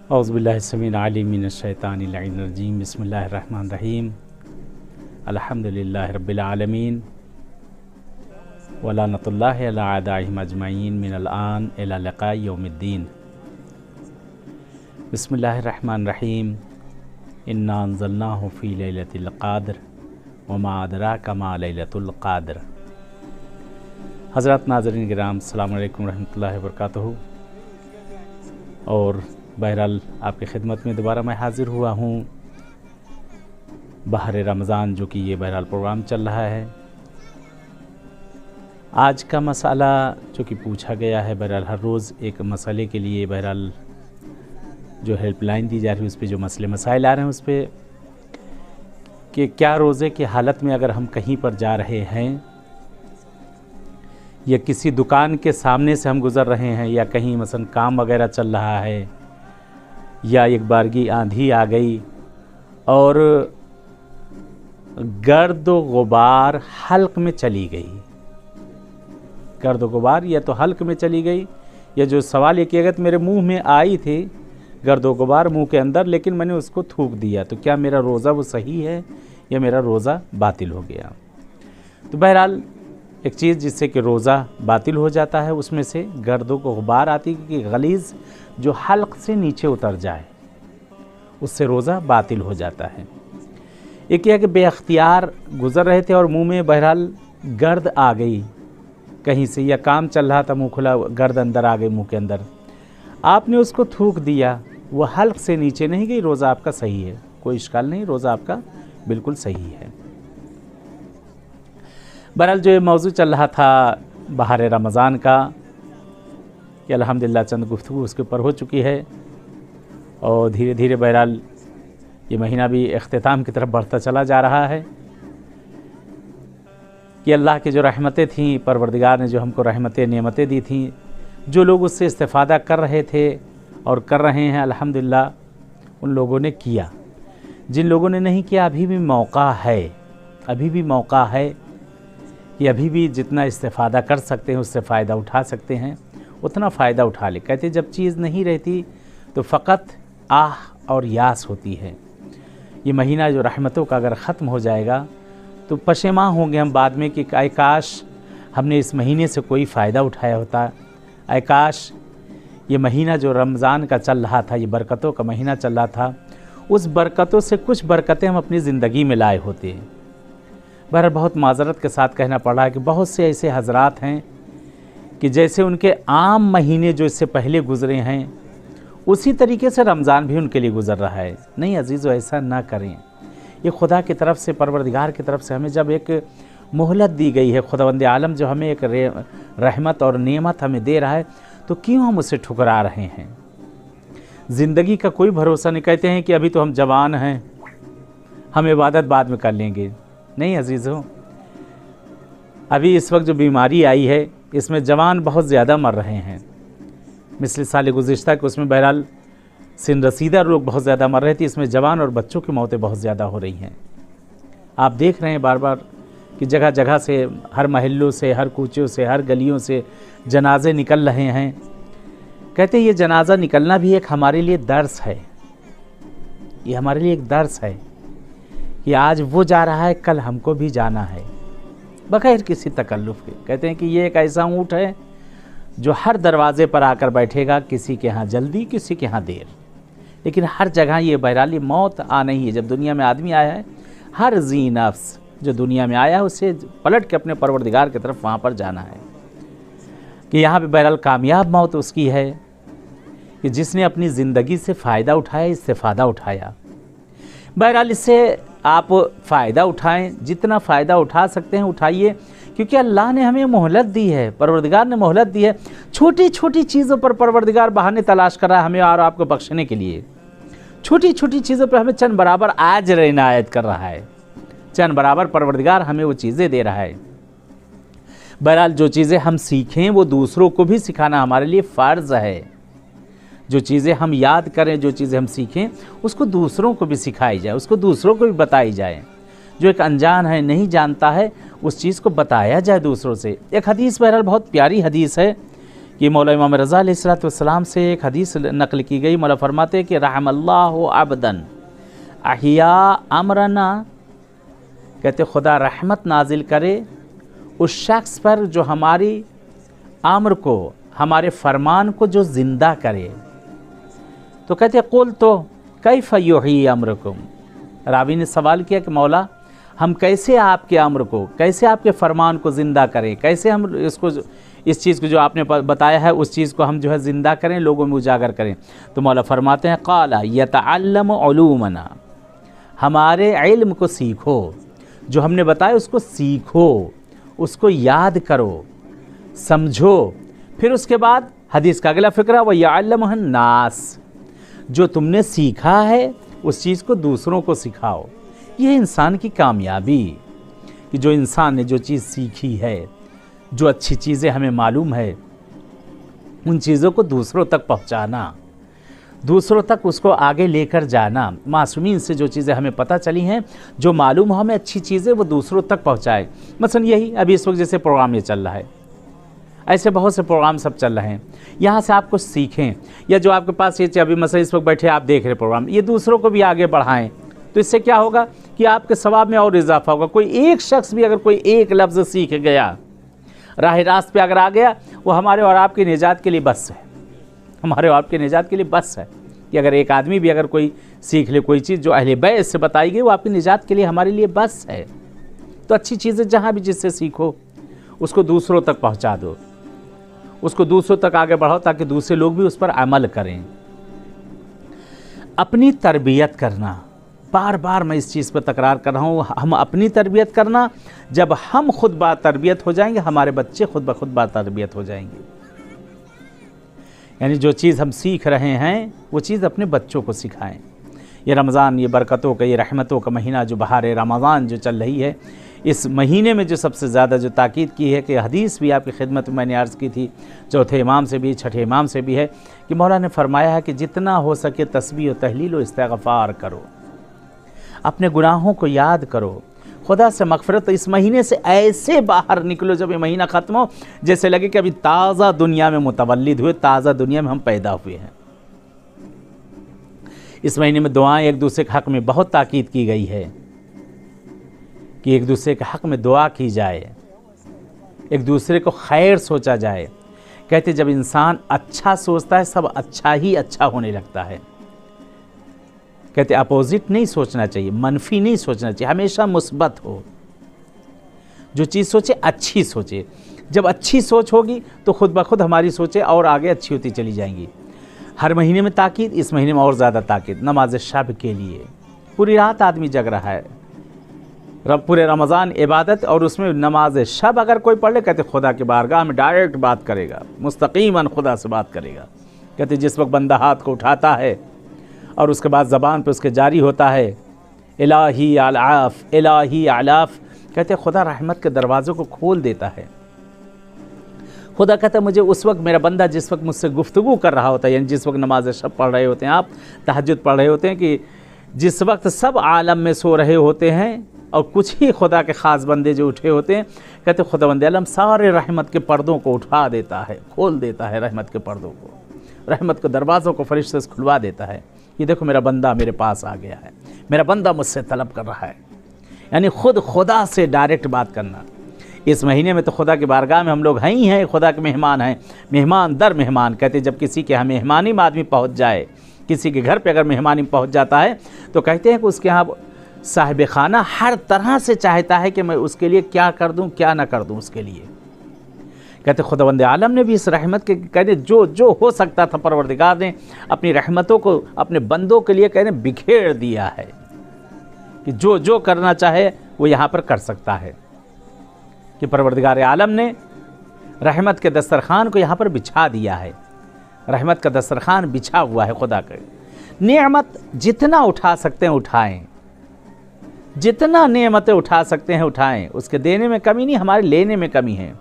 औज़ुबिल्लाहिस्समीउल अलीम मिनश्शैतानिर रजीम बिस्मिल्लाहिर्रहमानिर्रहीम अल्हम्दुलिल्लाहि रब्बिल आलमीन वलानतुल्लाहि अला अदाइहिम अजमईन मिनल आन इला लिक़ाइ यौमिद्दीन। बिस्मिल्लाहिर्रहमानिर्रहीम इन्ना अंज़लनाहु फ़ी लैलतिल क़द्र वमा अदराका मा लैलतुल क़द्र। हज़रत नाज़रीन किराम, अस्सलामु अलैकुम रहमतुल्लाहि व बरकातुहू। और बहरहाल आपकी खिदमत में दोबारा मैं हाज़िर हुआ हूँ बहर रमज़ान, जो कि ये बहरहाल प्रोग्राम चल रहा है। आज का मसाला जो कि पूछा गया है, बहरहाल हर रोज़ एक मसले के लिए बहरहाल जो हेल्पलाइन दी जा रही है उस पर जो मसले मसाइल आ रहे हैं उस पर कि क्या रोज़े की हालत में अगर हम कहीं पर जा रहे हैं या किसी दुकान के सामने से हम गुज़र रहे हैं या कहीं मसलन काम वगैरह चल रहा है या एक बारगी आंधी आ गई और गर्द व गुबार हल्क में चली गई, गर्द व गुबार या तो हल्क में चली गई या जो सवाल ये किया गया तो मेरे मुंह में आई थी गर्द व गुबार मुंह के अंदर, लेकिन मैंने उसको थूक दिया, तो क्या मेरा रोज़ा वो सही है या मेरा रोज़ा बातिल हो गया। तो बहरहाल एक चीज़ जिससे कि रोज़ा बातिल हो जाता है उसमें से गर्द व गुबार आती है कि गलीज़ जो हल्क से नीचे उतर जाए उससे रोज़ा बातिल हो जाता है। एक यह कि बेअख्तियार गुज़र रहे थे और मुंह में बहरहाल गर्द आ गई कहीं से, या काम चल रहा था मुंह खुला, गर्द अंदर आ गई मुंह के अंदर, आपने उसको थूक दिया, वो हल्क से नीचे नहीं गई, रोज़ा आपका सही है, कोई इश्काल नहीं, रोज़ा आपका बिल्कुल सही है। बहरहाल जो ये मौजू चल रहा था बहर रमज़ान का कि अल्हम्दुलिल्लाह चंद गुफ्तगू उसके ऊपर हो चुकी है और धीरे धीरे बहरहाल ये महीना भी इख्तिताम की तरफ बढ़ता चला जा रहा है कि अल्लाह की जो रहमतें थीं, परवरदिगार ने जो हमको रहमतें नेमतें दी थीं, जो लोग उससे इस्तिफ़ादा कर रहे थे और कर रहे हैं अल्हम्दुलिल्लाह उन लोगों ने किया। जिन लोगों ने नहीं किया अभी भी मौका है, अभी भी मौका है कि अभी भी जितना इस्तिफ़ादा कर सकते हैं उससे फ़ायदा उठा सकते हैं, उतना फ़ायदा उठा ले। कहते जब चीज़ नहीं रहती तो फ़कत आह और यास होती है। ये महीना जो रहमतों का अगर ख़त्म हो जाएगा तो पशेमा होंगे हम बाद में कि आय काश हमने इस महीने से कोई फ़ायदा उठाया होता, आय काश ये महीना जो रमज़ान का चल रहा था, ये बरकतों का महीना चल रहा था, उस बरकतों से कुछ बरकतें हम अपनी ज़िंदगी में लाए होते। बहरहाल बहुत माज़रत के साथ कहना पड़ रहा है कि बहुत से ऐसे हज़रात हैं कि जैसे उनके आम महीने जो इससे पहले गुज़रे हैं उसी तरीके से रमज़ान भी उनके लिए गुज़र रहा है। नहीं अजीज़ो, ऐसा ना करें। ये खुदा की तरफ से, परवरदिगार की तरफ से हमें जब एक मोहलत दी गई है, खुदावंद आलम जो हमें एक रहमत और नेमत हमें दे रहा है, तो क्यों हम उसे ठुकरा रहे हैं। ज़िंदगी का कोई भरोसा नहीं। कहते हैं कि अभी तो हम जवान हैं, हम इबादत बाद में कर लेंगे। नहीं अजीज़ों, अभी इस वक्त जो बीमारी आई है इसमें जवान बहुत ज़्यादा मर रहे हैं। मिसल साल गुज़िश्ता के उसमें बहरहाल सिन रसीदा लोग बहुत ज़्यादा मर रहे थे, इसमें जवान और बच्चों की मौतें बहुत ज़्यादा हो रही हैं। आप देख रहे हैं बार बार कि जगह जगह से, हर महल्लों से, हर कूचों से, हर गलियों से जनाजे निकल रहे हैं। कहते हैं ये जनाजा निकलना भी एक हमारे लिए दर्स है, ये हमारे लिए एक दर्स है कि आज वो जा रहा है, कल हमको भी जाना है, बग़ैर किसी तकल्लुफ़ के। कहते हैं कि ये एक ऐसा ऊँट है जो हर दरवाज़े पर आकर बैठेगा, किसी के यहाँ जल्दी, किसी के यहाँ देर, लेकिन हर जगह ये बहरहाल मौत आना ही है। जब दुनिया में आदमी आया है, हर जी नफ्स जो दुनिया में आया है उसे पलट के अपने परवरदिगार की तरफ वहाँ पर जाना है। कि यहाँ पे बहरहाल कामयाब मौत उसकी है कि जिसने अपनी ज़िंदगी से फ़ायदा उठाया, इस्तिफ़ादा उठाया। बहरहाल इससे आप फ़ायदा उठाएं, जितना फ़ायदा उठा सकते हैं उठाइए, क्योंकि अल्लाह ने हमें मोहलत दी है, परवरदिगार ने मोहलत दी है। छोटी छोटी चीज़ों पर परवरदिगार बहाने तलाश कर रहा है हमें और आपको बख्शने के लिए। छोटी छोटी चीज़ों पर हमें चंद बराबर आज इनायत कर रहा है, चंद बराबर परवरदिगार हमें वो चीज़ें दे रहा है। बहरहाल जो चीज़ें हम सीखें वो दूसरों को भी सिखाना हमारे लिए फ़र्ज़ है। जो चीज़ें हम याद करें, जो चीज़ें हम सीखें, उसको दूसरों को भी सिखाई जाए, उसको दूसरों को भी बताई जाए। जो एक अनजान है, नहीं जानता है, उस चीज़ को बताया जाए दूसरों से। एक हदीस बहरहाल बहुत प्यारी हदीस है कि मौला इमाम रज़ा अलैहिस्सलाम से एक हदीस नकल की गई। मौला फरमाते कि रहमल्लाहु अबदन अहिया अमरना, कहते खुदा रहमत नाजिल करे उस शख्स पर जो हमारी अम्र को, हमारे फरमान को जो ज़िंदा करे। तो कहते कुल तो कैफ़ युही अम्रकुम, रावी ने सवाल किया कि मौला हम कैसे आपके अम्र को, कैसे आपके फरमान को ज़िंदा करें, कैसे हम इसको, इस चीज़ को जो आपने बताया है उस चीज़ को हम जो है ज़िंदा करें, लोगों में उजागर करें। तो मौला फरमाते हैं क़ाला यतअल्लमु उलूमना, हमारे इल्म को सीखो, जो हमने बताया उसको सीखो, उसको याद करो, समझो। फिर उसके बाद हदीस का अगला फ़िक्रा व यअल्लमुहन नास, जो तुमने सीखा है उस चीज़ को दूसरों को सिखाओ। ये इंसान की कामयाबी कि जो इंसान ने जो चीज़ सीखी है, जो अच्छी चीज़ें हमें मालूम है, उन चीज़ों को दूसरों तक पहुंचाना, दूसरों तक उसको आगे लेकर जाना। मासूमीन से जो चीज़ें हमें पता चली हैं, जो मालूम हो हमें अच्छी चीज़ें, वो दूसरों तक पहुंचाए। मसलन यही अभी इस वक्त जैसे प्रोग्राम ये चल रहा है, ऐसे बहुत से प्रोग्राम सब चल रहे हैं, यहाँ से आप कुछ सीखें, या जो आपके पास ये अभी मसलन इस वक्त बैठे आप देख रहे प्रोग्राम, ये दूसरों को भी आगे बढ़ाएं। तो इससे क्या होगा कि आपके सवाब में और इजाफा होगा। कोई एक शख्स भी अगर कोई एक लफ्ज़ सीख गया, राह रास्त पे अगर आ गया, वो हमारे और आपकी निजात के लिए बस है, हमारे और आपके निजात के लिए बस है। कि अगर एक आदमी भी अगर कोई सीख ले कोई चीज़ जो अहले बैत से बताई गई, वो आपकी निजात के लिए हमारे लिए बस है। तो अच्छी चीज़ें जहाँ भी जिससे सीखो उसको दूसरों तक पहुँचा दो, उसको दूसरों तक आगे बढ़ाओ, ताकि दूसरे लोग भी उस पर अमल करें। अपनी तरबियत करना, बार बार मैं इस चीज़ पर तकरार कर रहा हूँ, हम अपनी तरबियत करना। जब हम खुद बा तरबियत हो जाएंगे, हमारे बच्चे खुद ब खुद बा तरबियत हो जाएंगे। यानी जो चीज़ हम सीख रहे हैं वो चीज़ अपने बच्चों को सिखाएं। ये रमज़ान, ये बरकतों का, ये रहमतों का महीना, जो बहार रमज़ान जो चल रही है, इस महीने में जो सबसे ज़्यादा जो ताकीद की है, कि हदीस भी आपकी खिदमत में मैंने अर्ज़ की थी, चौथे इमाम से भी छठे इमाम से भी है, कि मौला ने फरमाया है कि जितना हो सके तस्बीह व तहलील व इस्तिग़फ़ार करो, अपने गुनाहों को याद करो, खुदा से मग़फ़िरत। इस महीने से ऐसे बाहर निकलो जब ये महीना ख़त्म हो, जैसे लगे कि अभी ताज़ा दुनिया में मुतवल्लिद हुए, ताज़ा दुनिया में हम पैदा हुए हैं। इस महीने में दुआएं एक दूसरे के हक़ में बहुत ताकीद की गई है कि एक दूसरे के हक़ में दुआ की जाए, एक दूसरे को खैर सोचा जाए। कहते जब इंसान अच्छा सोचता है, सब अच्छा ही अच्छा होने लगता है। कहते अपोजिट नहीं सोचना चाहिए, मनफी नहीं सोचना चाहिए, हमेशा मुस्बत हो। जो चीज़ सोचे अच्छी सोचे। जब अच्छी सोच होगी तो खुद ब खुद हमारी सोचें और आगे अच्छी होती चली जाएंगी। हर महीने में ताकीद, इस महीने में और ज़्यादा ताकीद नमाज शब के लिए। पूरी रात आदमी जग रहा है, पूरे रमज़ान इबादत, और उसमें नमाज शब अगर कोई पढ़ ले, कहते खुदा के बारगाह में डायरेक्ट बात करेगा, मुस्तकीमन खुदा से बात करेगा। कहते जिस वक्त बंदा हाथ को उठाता है और उसके बाद ज़बान पे उसके जारी होता है इलाही आलाफ, इलाही आलाफ, कहते खुदा रहमत के दरवाज़ों को खोल देता है। खुदा कहता है मुझे उस वक्त, मेरा बंदा जिस वक्त मुझसे गुफ्तगू कर रहा होता है, यानी जिस वक्त नमाज शब पढ़ रहे होते हैं, आप तहज्जुद पढ़ रहे होते हैं, कि जिस वक्त सब आलम में सो रहे होते हैं और कुछ ही खुदा के ख़ास बंदे जो उठे होते हैं, कहते खुदावंद आलम सारे रहमत के पर्दों को उठा देता है, खोल देता है रहमत के पर्दों को, रहमत के दरवाज़ों को फरिश्ते से खुलवा देता है। ये देखो मेरा बंदा मेरे पास आ गया है, मेरा बंदा मुझसे तलब कर रहा है। यानी खुद खुदा से डायरेक्ट बात करना। इस महीने में तो खुदा की बारगाह में हम लोग हैं ही हैं, खुदा के मेहमान हैं, मेहमान दर मेहमान। कहते जब किसी के यहाँ मेहमानी में आदमी पहुँच जाए, किसी के घर पे अगर मेहमानी पहुँच जाता है, तो कहते हैं कि उसके यहाँ साहिब खाना हर तरह से चाहता है कि मैं उसके लिए क्या कर दूँ, क्या ना कर दूँ उसके लिए। कहते खुदावंद आलम ने भी इस रहमत के, कहते जो जो हो सकता था परवरदिगार ने अपनी रहमतों को अपने बंदों के लिए कहते बिखेर दिया है, कि जो जो करना चाहे वो यहाँ पर कर सकता है। कि परवरदिगार आलम ने रहमत के दस्तरखान को यहाँ पर बिछा दिया है, रहमत का दस्तरखान बिछा हुआ है खुदा का। नेमत जितना उठा सकते हैं उठाएं, जितना नेमतें उठा सकते हैं उठाएं। उसके देने में कमी नहीं, हमारे लेने में कमी है।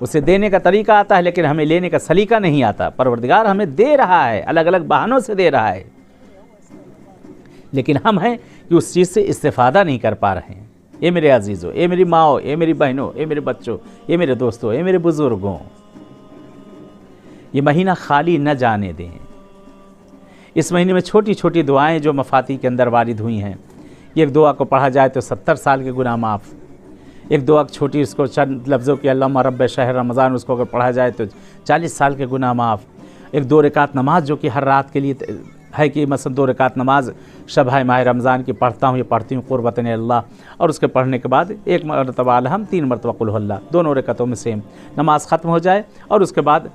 उसे देने का तरीका आता है, लेकिन हमें लेने का सलीका नहीं आता। परवरदिगार हमें दे रहा है, अलग अलग बहानों से दे रहा है, लेकिन हम हैं कि उस चीज़ से इस्तेफादा नहीं कर पा रहे हैं। ये मेरे अजीज़ों, ये मेरी माओ, ये मेरी बहनों, ये मेरे बच्चों, ये मेरे दोस्तों, ये मेरे बुज़ुर्गों, ये महीना खाली न जाने दें। इस महीने में छोटी छोटी दुआएं जो मफाती के अंदर वारिद हुई हैं, एक दुआ को पढ़ा जाए तो 70 साल के गुनाह माफ़। एक दुआ छोटी, उसको चंद लफ्ज़ों की अल्लाहुम्मा रब्ब शहर रमज़ान, उसको अगर पढ़ा जाए तो 40 साल के गुनाह माफ़। एक 2 रकात नमाज जो कि हर रात के लिए है कि मसलन 2 रकात नमाज शब माह रमज़ान की पढ़ता हूँ या पढ़ती हूँ क़ुर्बतन अल्लाह, और उसके पढ़ने के बाद 1 मरतबा अलहम 3 मरतबा कुल हुवल्लाह, दोनों रकातों में सेम नमाज ख़त्म हो जाए। और उसके बाद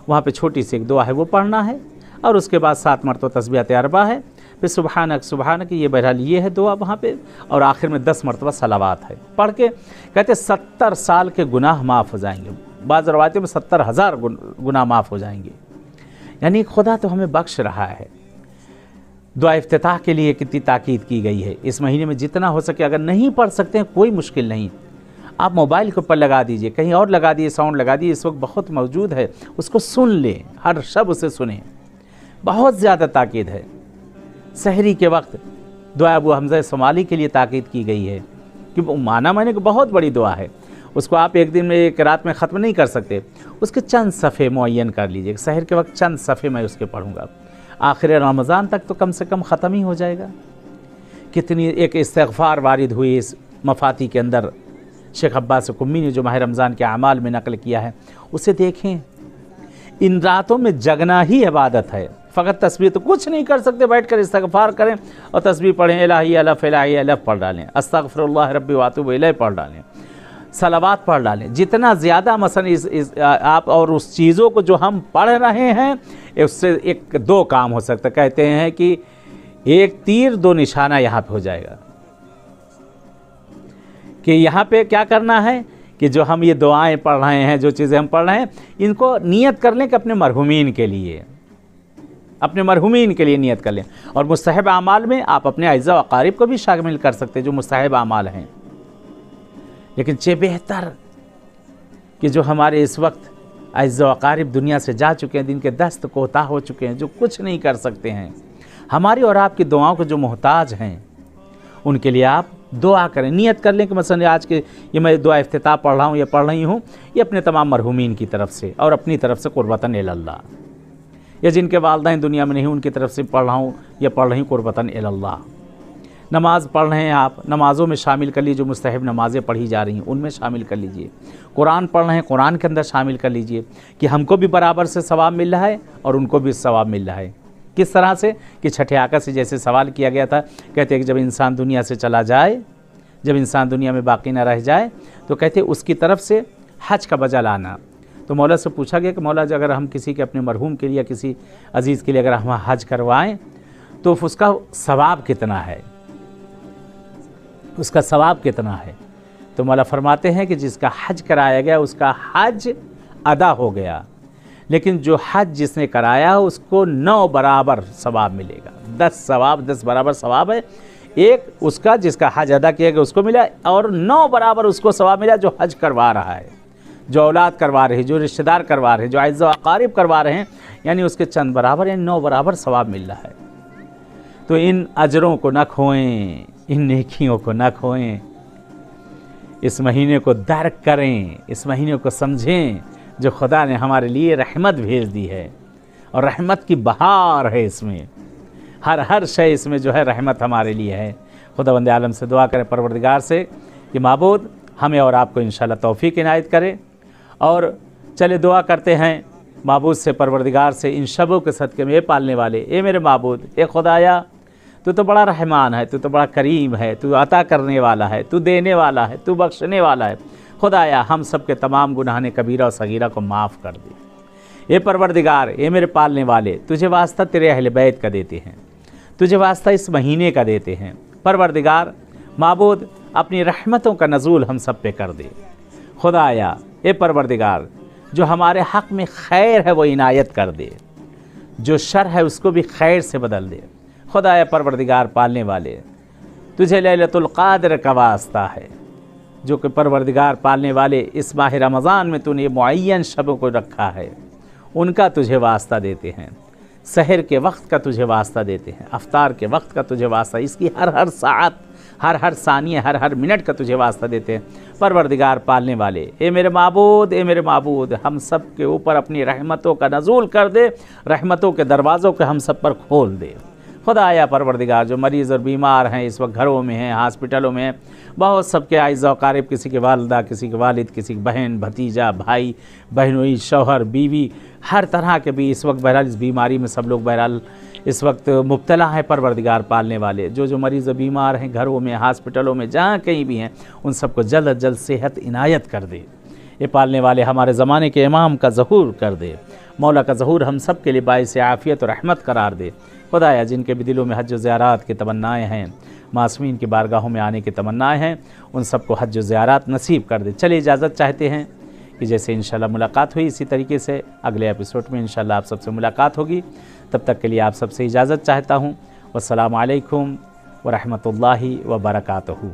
वहाँ पे छोटी सी एक दुआ है वो पढ़ना है, और उसके बाद 7 मरतबा तस्बीहात अरबा है, फिर सुबहानक सुबहानक, ये बहरहाल ये है दुआ वहाँ पे, और आखिर में 10 मरतबा सलावात है। पढ़ के कहते 70 साल के गुनाह माफ़ हो जाएंगे। बाज़ रवायतों में 70,000 गुनाह माफ़ हो जाएंगे। यानी खुदा तो हमें बख्श रहा है। दुआ इफ्तिताह के लिए कितनी ताकीद की गई है। इस महीने में जितना हो सके, अगर नहीं पढ़ सकते हैं कोई मुश्किल नहीं, आप मोबाइल के ऊपर लगा दीजिए, कहीं और लगा दिए, साउंड लगा दिए, इस वक्त बहुत मौजूद है, उसको सुन लें, हर शब उसे सुने। बहुत ज़्यादा ताकीद है। सहरी के वक्त दुआ अबू हमज़ा सोमाली के लिए ताकीद की गई है कि माना मैंने कि बहुत बड़ी दुआ है, उसको आप एक दिन में एक रात में ख़त्म नहीं कर सकते, उसके चंद सफ़े मुअय्यन कर लीजिए। सहर के वक्त चंद सफ़े मैं उसके पढ़ूँगा, आखिर रमज़ान तक तो कम से कम ख़त्म ही हो जाएगा। कितनी एक इस्तिग़फ़ार वारिद हुई इस मफाती के अंदर, शेख अब्बास कुम्मी ने जो माह रमज़ान के अमाल में नकल किया है उसे देखें। इन रातों में जगना ही इबादत है। फ़कत तस्बीह तो कुछ नहीं कर सकते, बैठ कर इस्तिग़फ़ार करें और तस्बीह पढ़ें, इलाही अलफ़ इलाही अलफ़ पढ़ डालें, अस्तग़फ़िरुल्लाह रब्बी व अतूबु इलैह पढ़ डालें, सलावात पढ़ डालें। जितना ज़्यादा मसलन आप और उस चीज़ों को जो हम पढ़ रहे हैं, उससे 1-2 काम हो सकता है। कहते हैं कि 1 तीर 2 निशाना यहाँ पे हो जाएगा कि यहाँ पे क्या करना है कि जो हम ये दुआएं पढ़ रहे हैं, जो चीज़ें हम पढ़ रहे हैं, इनको नियत कर लें कि अपने मरहुमीन के लिए, अपने मरहुमीन के लिए नियत कर लें। और मुस्तहब आमाल में आप अपने अज़ा व अक़ारिब को भी शामिल कर सकते हैं जो मुस्तहब आमाल हैं। लेकिन चे बेहतर कि जो हमारे इस वक्त अज़ा व अक़ारिब दुनिया से जा चुके हैं, जिनके दस्त कोता हो चुके हैं, जो कुछ नहीं कर सकते हैं, हमारी और आपकी दुआओं को जो मोहताज हैं, उनके लिए आप दुआ करें। नियत कर लें कि मसलन आज के ये मैं दुआ इफ्तिताह पढ़ रहा हूँ या पढ़ रही हूँ, ये अपने तमाम मरहुमीन की तरफ से और अपनी तरफ से क़ुर्बतन इलल्लाह, या जिनके वालिदैन दुनिया में नहीं उनकी तरफ से पढ़ रहा हूँ या पढ़ रही हूँ क़ुर्बतन इलल्लाह। नमाज़ पढ़ रहे हैं आप, नमाज़ों में शामिल कर लीजिए, जो मुस्तहब नमाज़ें पढ़ी जा रही हैं उनमें शामिल कर लीजिए। कुरान पढ़ रहे हैं, कुरान के अंदर शामिल कर लीजिए कि हमको भी बराबर से सवाब मिल रहा है और उनको भी सवाब मिल रहा है। किस तरह से कि छठे आका से जैसे सवाल किया गया था, कहते हैं कि जब इंसान दुनिया से चला जाए, जब इंसान दुनिया में बाकी ना रह जाए, तो कहते उसकी तरफ से हज का बजा लाना। तो मौला से पूछा गया कि मौला अगर हम किसी के अपने मरहूम के लिए या किसी अज़ीज़ के लिए अगर हम हज करवाएं तो उसका सवाब कितना है, उसका सवाब कितना है। तो मौला फरमाते हैं कि जिसका हज कराया गया उसका हज अदा हो गया, लेकिन जो हज जिसने कराया उसको 9 बराबर सवाब मिलेगा। 10 बराबर सवाब है। एक उसका जिसका हज अदा किया गया उसको मिला, और 9 बराबर उसको सवाब मिला जो हज करवा रहा है, जो औलाद करवा रहे हैं, जो रिश्तेदार करवा रहे हैं, जो अज़ा व अक़ारिब करवा रहे हैं, यानी उसके चंद बराबर यानी 9 बराबर सवाब मिल रहा है। तो इन अजरों को न खोएं, इन नेकियों को न खोएं, इस महीने को दर्क करें, इस महीने को समझें जो खुदा ने हमारे लिए रहमत भेज दी है, और रहमत की बहार है इसमें, हर शय इसमें जो है रहमत हमारे लिए है। खुदावंद आलम से दुआ करें परवरदिगार से कि माबूद हमें और आपको इंशाअल्लाह तौफीक इनायत करे। और चले दुआ करते हैं माबूद से, परवरदिगार से, इन शबों के सदक़े में, पालने वाले, ए मेरे माबूद, ए खुदाया, तू तो बड़ा रहमान है, तू तो बड़ा करीम है, तू अता करने वाला है, तू देने वाला है, तू बख्शने वाला है। खुदाया हम सब के तमाम गुनाह कबीरा और सगीरा को माफ़ कर दे। ए परवरदिगार, ए मेरे पालने वाले, तुझे वास्ता तेरे अहले बैत का देते हैं, तुझे वास्ता इस महीने का देते हैं। परवरदिगार माबूद अपनी रहमतों का नज़ूल हम सब पे कर दे। खुदाया ए परवरदिगार, जो हमारे हक़ में खैर है वो इनायत कर दे, जो शर है उसको भी खैर से बदल दे। खुदाया परवरदिगार पालने वाले, तुझे लैलतुल क़द्र का वास्ता है, जो कि परवरदिगार पालने वाले इस माह रमज़ान में तूने मुअय्यन शबों को रखा है, उनका तुझे वास्ता देते हैं। सहर के वक्त का तुझे वास्ता देते हैं, अफ्तार के वक्त का तुझे वास्ता, इसकी हर सात हर सानिए हर मिनट का तुझे वास्ता देते हैं। परवरदिगार पालने वाले, ए मेरे माबूद, हम सब के ऊपर अपनी रहमतों का नज़ूल कर दे, रहमतों के दरवाज़ों के हम सब पर खोल दे। खुदाया परवरदिगार, जो मरीज़ और बीमार हैं इस वक्त घरों में हैं, हॉस्पिटलों में, बहुत सबके आइज़ व अकारिब, किसी के वालदा, किसी के वालिद, किसी की बहन, भतीजा, भाई, बहनोई, शौहर, बीवी, हर तरह के भी इस वक्त बहरहाल इस बीमारी में सब लोग बहरहाल इस वक्त मुब्तला हैं। परवरदिगार पालने वाले, जो मरीज़ बीमार हैं घरों में, हॉस्पिटलों में, जहाँ कहीं भी हैं, उन सबको जल्द अज जल्द सेहत इनायत कर दे। ये पालने वाले हमारे ज़माने के इमाम का ज़हूर कर दे, मौला का ज़हूर हम सब के लिए बाइस आफ़ियत और रहमत करार दे। खुदाया जिनके भी दिलों में हज व ज़ियारत की तमन्नाएँ हैं, मासूमीन की बारगाहों में आने की तमन्नाएँ हैं, उन सबको हज व ज़ियारत नसीब कर दे। चलिए इजाज़त चाहते हैं कि जैसे इंशाल्लाह मुलाकात हुई इसी तरीके से अगले एपिसोड में इंशाल्लाह आप सबसे मुलाकात होगी। तब तक के लिए आप सबसे इजाज़त चाहता हूँ। वस्सलामु अलैकुम व रहमतुल्लाहि व बरकातहू।